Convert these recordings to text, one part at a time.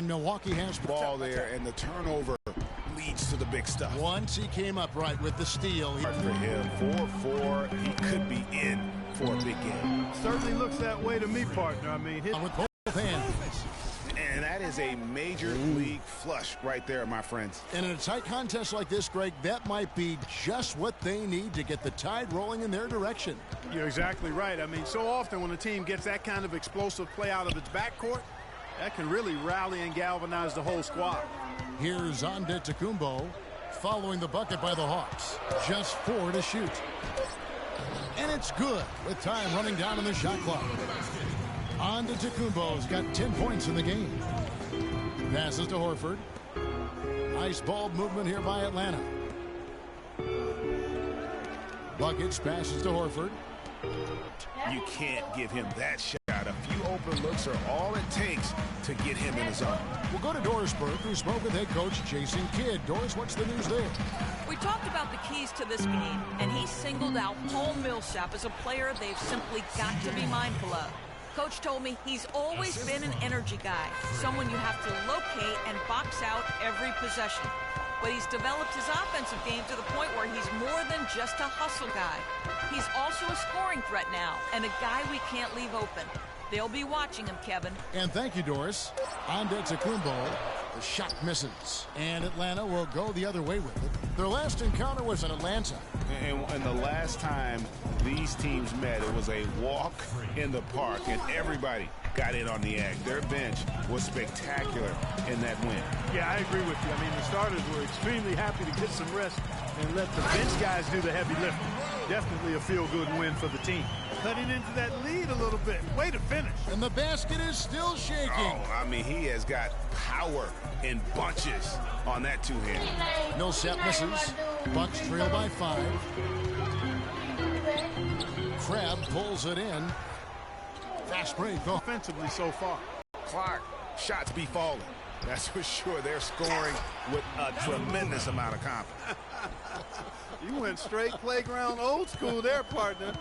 Milwaukee has ball there, and the turnover leads to the big stuff. Once he came up right with the steal. For him, 4-4, he could be in for a big game. Certainly looks that way to me, partner. I mean, with both hands. And that is a major league flush right there, my friends. And in a tight contest like this, Greg, that might be just what they need to get the tide rolling in their direction. You're exactly right. I mean, so often when a team gets that kind of explosive play out of its backcourt, that can really rally and galvanize the whole squad. Here's Antetokounmpo following the bucket by the Hawks. Just 4 to shoot. And it's good with time running down in the shot clock. Antetokounmpo's got 10 points in the game. Passes to Horford. Nice ball movement here by Atlanta. Buckets passes to Horford. You can't give him that shot. A few open looks are all it takes to get him in the zone. We'll go to Doris Burke, who spoke with head coach Jason Kidd. Doris, what's the news there? We talked about the keys to this game, and he singled out Paul Millsap as a player they've simply got to be mindful of. Coach told me he's always been an energy guy, someone you have to locate and box out every possession. But he's developed his offensive game to the point where he's more than just a hustle guy. He's also a scoring threat now, and a guy we can't leave open. They'll be watching him, Kevin. And thank you, Doris. Antetokounmpo, the shot misses. And Atlanta will go the other way with it. Their last encounter was in Atlanta. And the last time these teams met, it was a walk in the park, and everybody got in on the act. Their bench was spectacular in that win. Yeah, I agree with you. I mean, the starters were extremely happy to get some rest and let the bench guys do the heavy lifting. Definitely a feel-good win for the team. Cutting into that lead a little bit. Way to finish. And the basket is still shaking. Oh, I mean, he has got power in bunches on that two-hand. Millsap misses. Bucks trail by 5. Crab pulls it in. Fast break. Offensively so far. Clark, shots be falling. That's for sure. They're scoring with a tremendous amount of confidence. You went straight playground old school there, partner.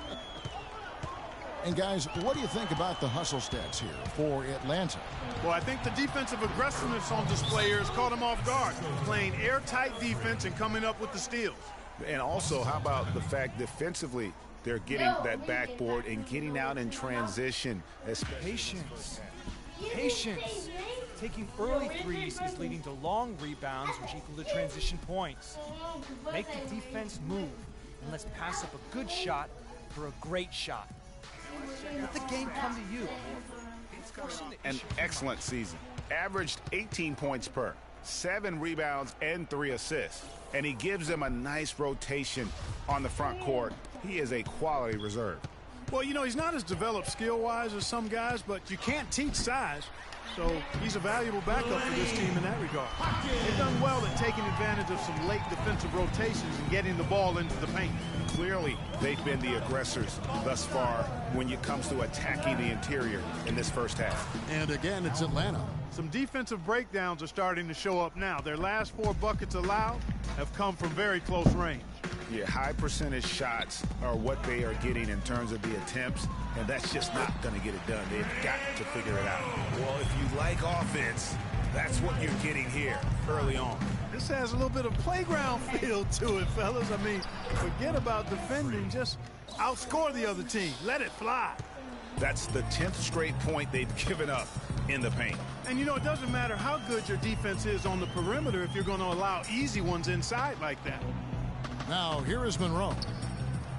And guys, what do you think about the hustle stats here for Atlanta? Well, I think the defensive aggressiveness on display here has caught them off guard. Playing airtight defense and coming up with the steals. And also, how about the fact defensively, they're getting that backboard and getting out in transition. Patience. Patience. Taking early threes is leading to long rebounds, which equal to transition points. Make the defense move, and let's pass up a good shot for a great shot. Let the game come to you. An excellent season. Averaged 18 points per, 7 rebounds, and 3 assists. And he gives them a nice rotation on the front court. He is a quality reserve. Well, you know, he's not as developed skill-wise as some guys, but you can't teach size. So he's a valuable backup for this team in that regard. They've done well at taking advantage of some late defensive rotations and getting the ball into the paint. Clearly, they've been the aggressors thus far when it comes to attacking the interior in this first half. And again, it's Atlanta. Some defensive breakdowns are starting to show up now. Their last 4 buckets allowed have come from very close range. Yeah, high percentage shots are what they are getting in terms of the attempts, and that's just not going to get it done. They've got to figure it out. Well, if you like offense, that's what you're getting here early on. This has a little bit of playground feel to it, fellas. I mean, forget about defending. Just outscore the other team. Let it fly. That's the 10th straight point they've given up in the paint. And, you know, it doesn't matter how good your defense is on the perimeter if you're going to allow easy ones inside like that. Now, here is Monroe.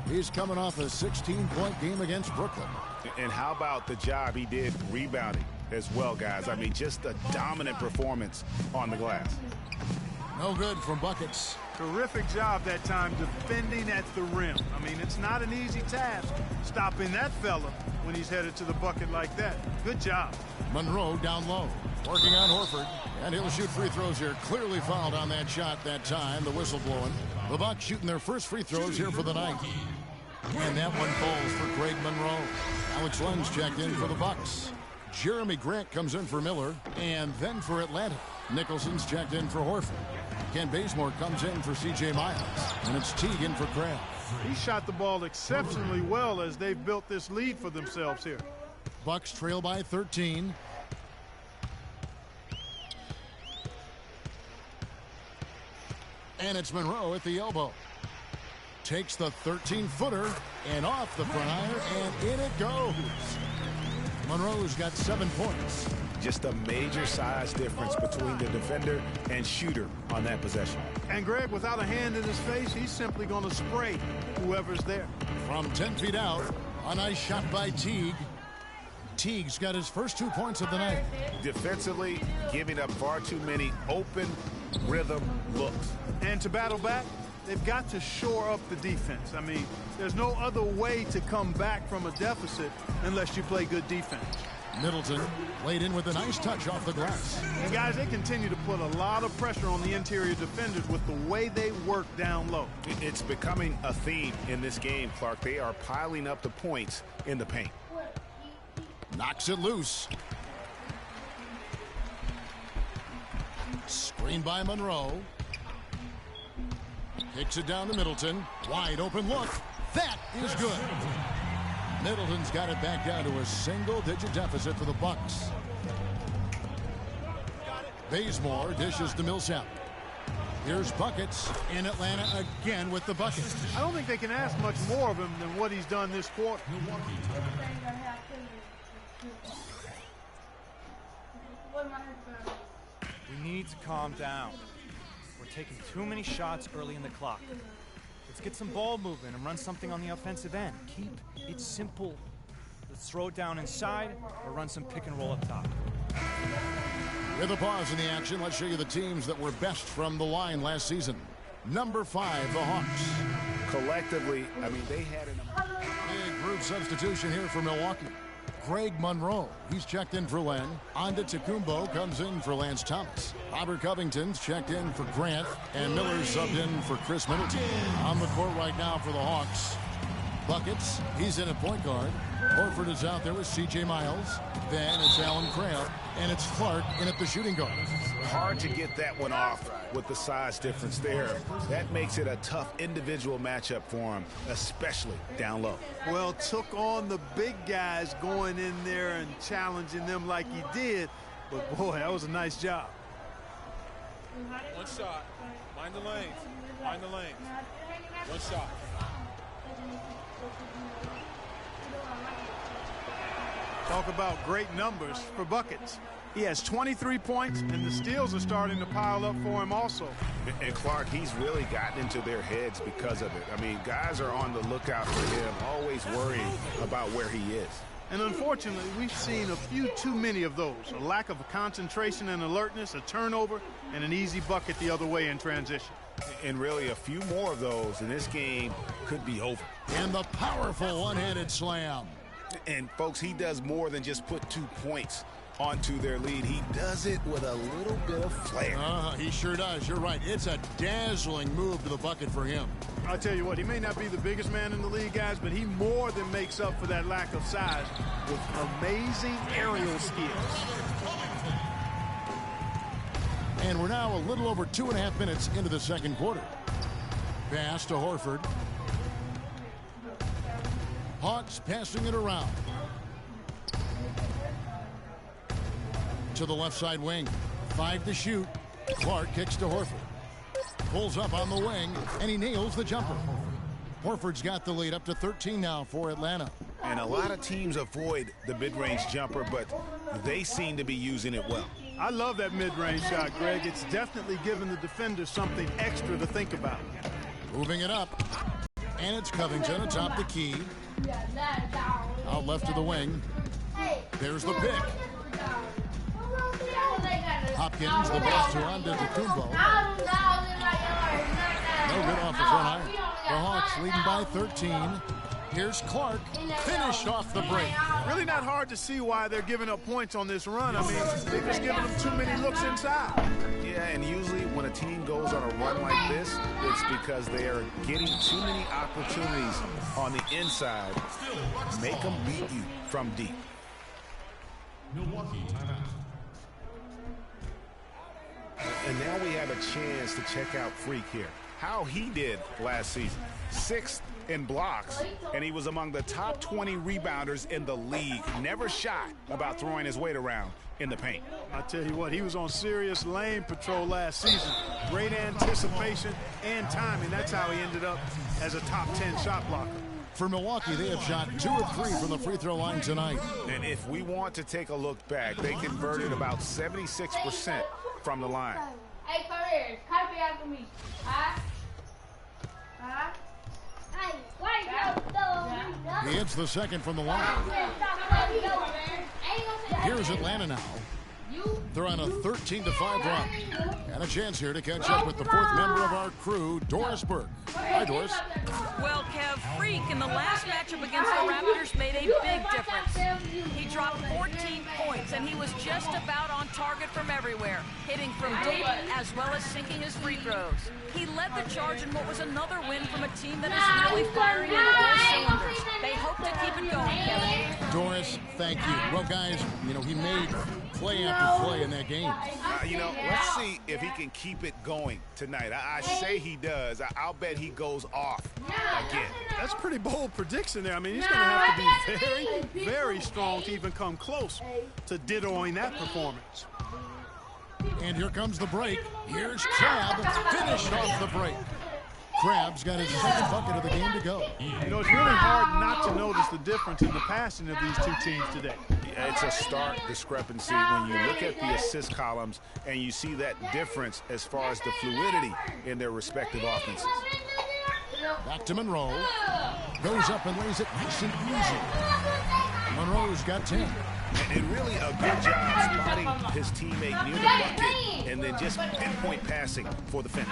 He's coming off a 16-point game against Brooklyn. And how about the job he did rebounding as well, guys? I mean, just a dominant performance on the glass. No good from buckets. Terrific job that time defending at the rim. I mean, it's not an easy task stopping that fella when he's headed to the bucket like that. Good job. Monroe down low. Working on Horford. And he'll shoot free throws here. Clearly fouled on that shot that time. The whistle blowing. The Bucks shooting their first free throws here for the night. And that one falls for Greg Monroe. Alex Len's checked in for the Bucks. Jeremy Grant comes in for Miller. And then for Atlanta, Nicholson's checked in for Horford. Ken Bazemore comes in for C.J. Miles. And it's Teague in for Crabbe. He shot the ball exceptionally well as they've built this lead for themselves here. Bucks trail by 13. And it's Monroe at the elbow. Takes the 13-footer and off the front iron, and in it goes. Monroe's got 7 points. Just a major size difference between the defender and shooter on that possession. And Greg, without a hand in his face, he's simply going to spray whoever's there. From 10 feet out, a nice shot by Teague. Teague's got his first 2 points of the night. Defensively, giving up far too many open rhythm looks. And to battle back, they've got to shore up the defense. I mean, there's no other way to come back from a deficit unless you play good defense. Middleton laid in with a nice touch off the glass. And guys, they continue to put a lot of pressure on the interior defenders with the way they work down low. It's becoming a theme in this game, Clark. They are piling up the points in the paint. Knocks it loose. Screen by Monroe. Kicks it down to Middleton. Wide open look. That is good. Middleton's got it back down to a single-digit deficit for the Bucks. Bazemore dishes to Millsap. Here's buckets in Atlanta again with the bucket. I don't think they can ask much more of him than what he's done this quarter. We need to calm down. We're taking too many shots early in the clock. Let's get some ball movement and run something on the offensive end. Keep it simple. Let's throw it down inside or run some pick and roll up top. With a pause in the action, let's show you the teams that were best from the line last season. Number 5, the Hawks. Collectively, I mean, they had an Big group substitution here for Milwaukee. Greg Monroe, he's checked in for Len. Onda Tecumbo comes in for Lance Thomas. Robert Covington's checked in for Grant. And Miller's subbed in for Chris Middleton. On the court right now for the Hawks. Buckets, he's in at point guard. Horford is out there with C.J. Miles. Then it's Alan Crabb. And it's Clark in at the shooting guard. hard to get that one off with the size difference there. That makes it a tough individual matchup for him, especially down low. Well, took on the big guys going in there and challenging them like he did. But, boy, that was a nice job. One shot. Mind the lanes. Mind the lanes. One shot. Talk about great numbers for buckets. He has 23 points, and the steals are starting to pile up for him also. And Clark, he's really gotten into their heads because of it. I mean, guys are on the lookout for him, always worrying about where he is. And unfortunately, we've seen a few too many of those. A lack of concentration and alertness, a turnover, and an easy bucket the other way in transition. And really a few more of those, and this game could be over. And the powerful one-handed slam. And, folks, he does more than just put 2 points onto their lead. He does it with a little bit of flair. He sure does. You're right. It's a dazzling move to the bucket for him. I'll tell you what, he may not be the biggest man in the league, guys, but he more than makes up for that lack of size with amazing aerial skills. And we're now a little over 2.5 minutes into the second quarter. Pass to Horford. Hawks passing it around. To the left side wing. 5 to shoot. Clark kicks to Horford. Pulls up on the wing, and he nails the jumper. Horford's got the lead up to 13 now for Atlanta. And a lot of teams avoid the mid-range jumper, but they seem to be using it well. I love that mid-range shot, Greg. It's definitely given the defenders something extra to think about. Moving it up. And it's Covington atop the key. Out left of the wing. There's the pick. Hopkins, the pass to Onda Tecumbo. No good off the front iron. The Hawks leading by 13. Here's Clark, finished off the break. Really not hard to see why they're giving up points on this run. I mean, they're just giving them too many looks inside. Yeah, and usually when a team goes on a run like this, it's because they are getting too many opportunities on the inside. Make them beat you from deep. Milwaukee timeout. And now we have a chance to check out Freak here. how he did last season. 6th in blocks, and he was among the top 20 rebounders in the league. Never shy about throwing his weight around in the paint. I tell you what, he was on serious lane patrol last season. Great anticipation and timing. That's how he ended up as a top 10 shot blocker. For Milwaukee, they have shot 2 of 3 from the free throw line tonight. And if we want to take a look back, they converted about 76% from the line. Hey, come here. Copy after me. Huh? He hits the second from the line. Here's Atlanta now. They're on a 13-5 run. And a chance here to catch up with the 4th member of our crew, Doris Burke. Hi, Doris. Well, Kev, Freak in the last matchup against the Raptors made a big difference. He dropped 14 points, and he was just about on target from everywhere, hitting from deep as well as sinking his free throws. He led the charge in what was another win from a team that is really firing on all cylinders. They hope to keep it going, Kevin. Doris, thank you. Well, guys, he made play after play in that game. Let's see if he can keep it going tonight. I say he does. I'll bet he goes off again. That's a pretty bold prediction there. I mean, he's going to have to be very, very strong to even come close to dittoing that performance. And here comes the break. Here's Crab, finished off the break. Crab's got his 6th bucket of the game to go. It's really hard not to notice the difference in the passing of these two teams today. It's a stark discrepancy when you look at the assist columns and you see that difference as far as the fluidity in their respective offenses. Back to Monroe. Goes up and lays it nice and easy. Monroe's got 10. And really a good job spotting his teammate near the bucket and then just pinpoint passing for the finish.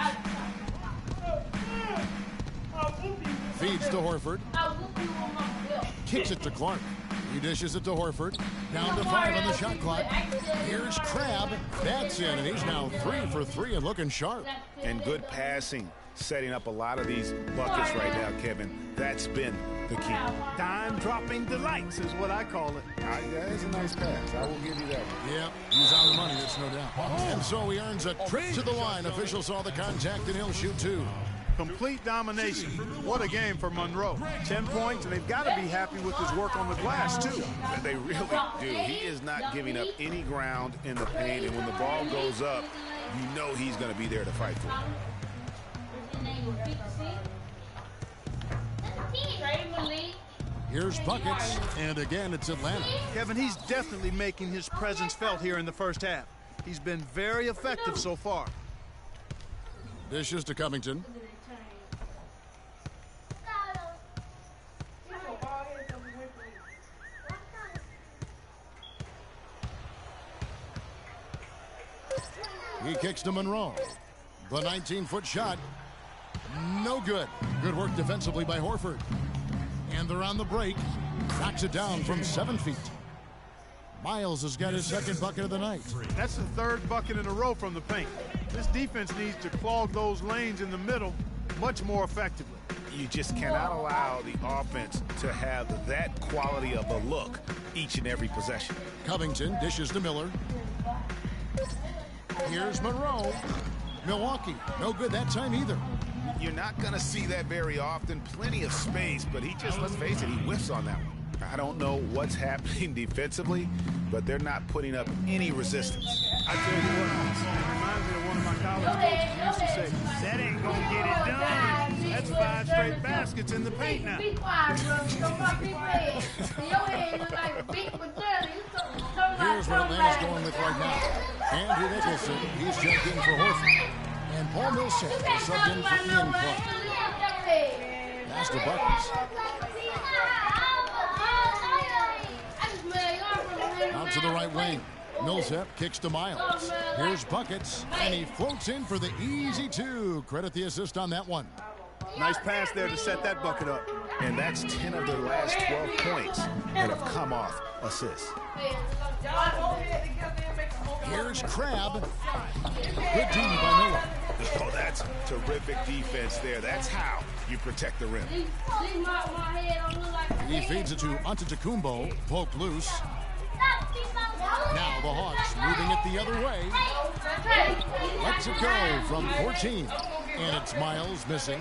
Feeds to Horford. Kicks it to Clark. He dishes it to Horford. Down to 5 on the shot clock. Here's Crab. That's in, and he's now 3 for 3 and looking sharp. And good passing, setting up a lot of these buckets right now, Kevin. That's been the key. Dime-dropping delights is what I call it. That is a nice pass. I will give you that one. Yeah, he's on the money, that's no doubt. And so he earns a trip to the line. Officials saw the contact, and he'll shoot 2. Complete domination. What a game for Monroe. 10 points, and they've got to be happy with his work on the glass, too. They really do. He is not giving up any ground in the paint, and when the ball goes up, you know he's going to be there to fight for it. Here's buckets, and again, it's Atlanta. Kevin, he's definitely making his presence felt here in the first half. He's been very effective so far. Dishes to Covington. He kicks to Monroe. The 19-foot shot. No good. Good work defensively by Horford. And they're on the break. Knocks it down from 7 feet. Miles has got his 2nd bucket of the night. That's the 3rd bucket in a row from the paint. This defense needs to clog those lanes in the middle much more effectively. You just cannot allow the offense to have that quality of a look each and every possession. Covington dishes to Miller. Here's Monroe. Milwaukee, no good that time either. You're not going to see that very often. Plenty of space, but he just, let's face it, he whiffs on that one. I don't know what's happening defensively, but they're not putting up any resistance. I tell you what, it reminds me of one of my college coaches used to say, that ain't going to get it done. That's 5 straight baskets in the paint now. Here's what Atlanta's going with right now. Andrew Nicholson, he's jumped in for Horford. And Paul Millsap is subbed in for Ian Clark. Pass to Buckets. Out to the right wing. Millsap kicks to Miles. Here's Buckets, and he floats in for the easy 2. Credit the assist on that one. Nice pass there to set that bucket up. And that's 10 of their last 12 points that have come off assists. Here's Crab. Good D by Miller. Oh, that's terrific defense there. That's how you protect the rim. He feeds it to Antetokounmpo, poked loose. Now the Hawks moving it the other way. Lets it go from 14. And it's Miles missing.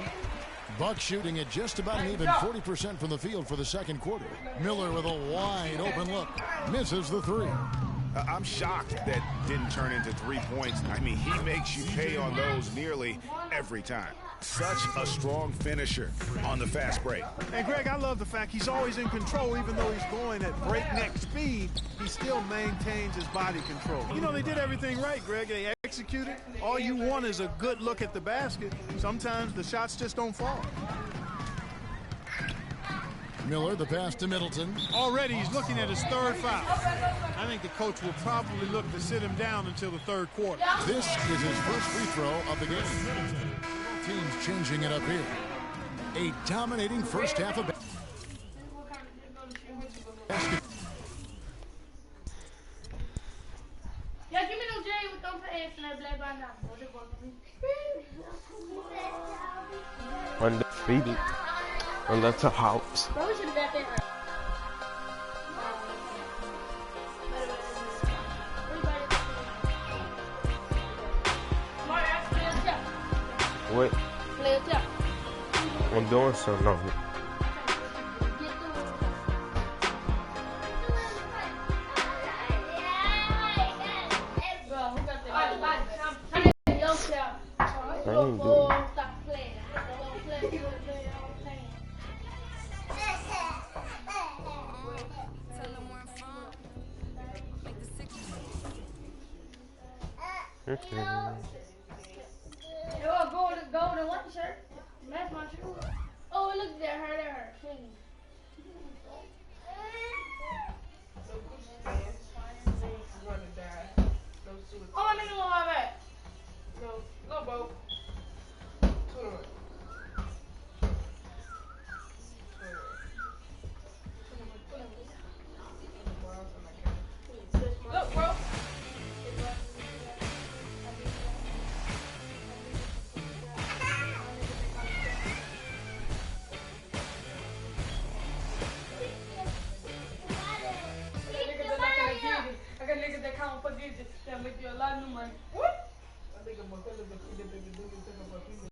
Buck shooting at just about an even 40% from the field for the second quarter. Miller with a wide open look. Misses the three. I'm shocked that didn't turn into 3 points. I mean, he makes you pay on those nearly every time. Such a strong finisher on the fast break. And Greg, I love the fact he's always in control. Even though he's going at breakneck speed, he still maintains his body control. You know, they did everything right, Greg. They executed. All you want is a good look at the basket. Sometimes the shots just don't fall. Miller, the pass to Middleton. Already he's looking at his third foul. I think the coach will probably look to sit him down until the third quarter. This is his first free throw of the game. Teams changing it up here. A dominating first half of basket. Yeah, give me no Jerry with them pants and that black band down. Undefeated. And that's a house. Bro, we should have bet that. What? Play a tip. I'm doing something on it. Bro, who got that? I ain't doing it. Stop playing. Don't play. Golden white shirt. That's my shoe. Oh, look at her. That hurt. Oh, my nigga, my back. Go, bro. Look, bro. I got niggas that count for digits that make you a lot of money. What?